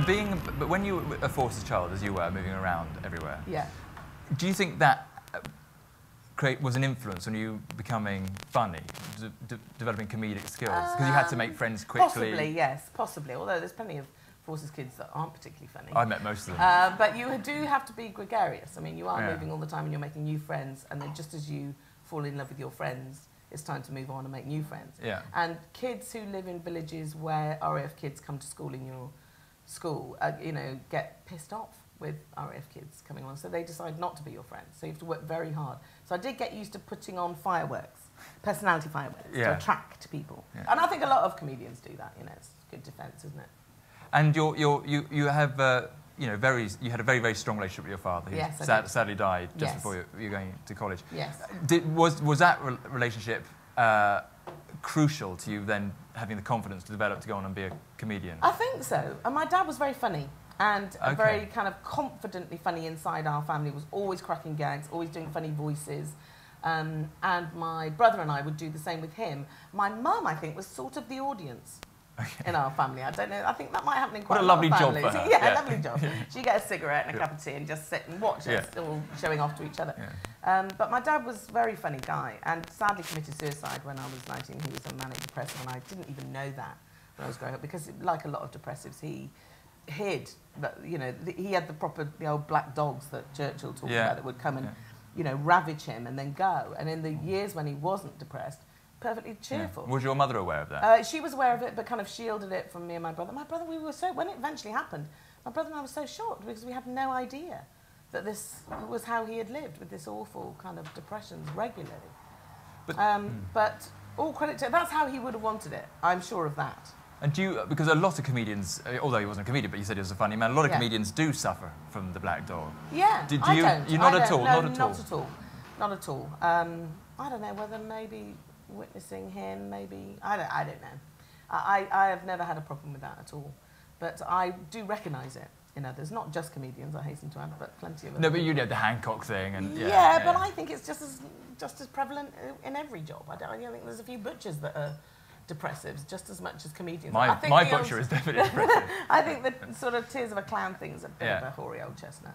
But when you were a forces child, as you were, moving around everywhere, yeah. do you think that was an influence on you becoming funny, developing comedic skills? Because you had to make friends quickly. Possibly, yes, possibly. Although there's plenty of forces kids that aren't particularly funny. I met most of them. But you do have to be gregarious. I mean, you are Yeah. moving all the time and you're making new friends, and then just as you fall in love with your friends, it's time to move on and make new friends. Yeah. And kids who live in villages where RAF kids come to school in your school, you know, get pissed off with RAF kids coming along, so they decide not to be your friends. So you have to work very hard. So I did get used to putting on fireworks, personality fireworks, to attract people. Yeah. And I think a lot of comedians do that. You know, it's good defence, isn't it? And you have you know, you had a very strong relationship with your father. He sadly died just before you were going to college. Yes. Was that relationship crucial to you then having the confidence to develop to go on and be a comedian? I think so. And my dad was very funny and very kind of confidently funny inside our family. Was always cracking gags, always doing funny voices. And my brother and I would do the same with him. My mum, I think, was sort of the audience. In our family. I don't know, I think that might happen in quite a lot of families. What a lovely Yeah, job for her. lovely job. She'd get a cigarette and a cup of tea and just sit and watch us all showing off to each other. Yeah. But my dad was a very funny guy and sadly committed suicide when I was 19. He was a manic depressive and I didn't even know that when I was growing up because, like a lot of depressives, he hid. But, you know, he had the old black dogs that Churchill talked about that would come and, you know, ravage him and then go. And in the years when he wasn't depressed, perfectly cheerful. Yeah. Was your mother aware of that? She was aware of it, but kind of shielded it from me and my brother. My brother, we were so, when it eventually happened, my brother and I were so shocked because we had no idea that this was how he had lived with this awful kind of depressions regularly. But all credit to, that's how he would have wanted it. I'm sure of that. And do you, because a lot of comedians, although he wasn't a comedian, but you said he was a funny man, a lot of comedians do suffer from the black dog. Yeah, I don't. You're not at all? No, not at all? Not at all. Not at all. I don't know whether maybe witnessing him, maybe, I don't know. I have never had a problem with that at all. But I do recognise it in others, not just comedians, I hasten to add, but plenty of others. No, but you know the Hancock thing and... Yeah, but I think it's just as prevalent in every job. I think there's a few butchers that are depressives just as much as comedians. My butcher is definitely depressive. I think the sort of tears of a clown thing's a bit of a hoary old chestnut.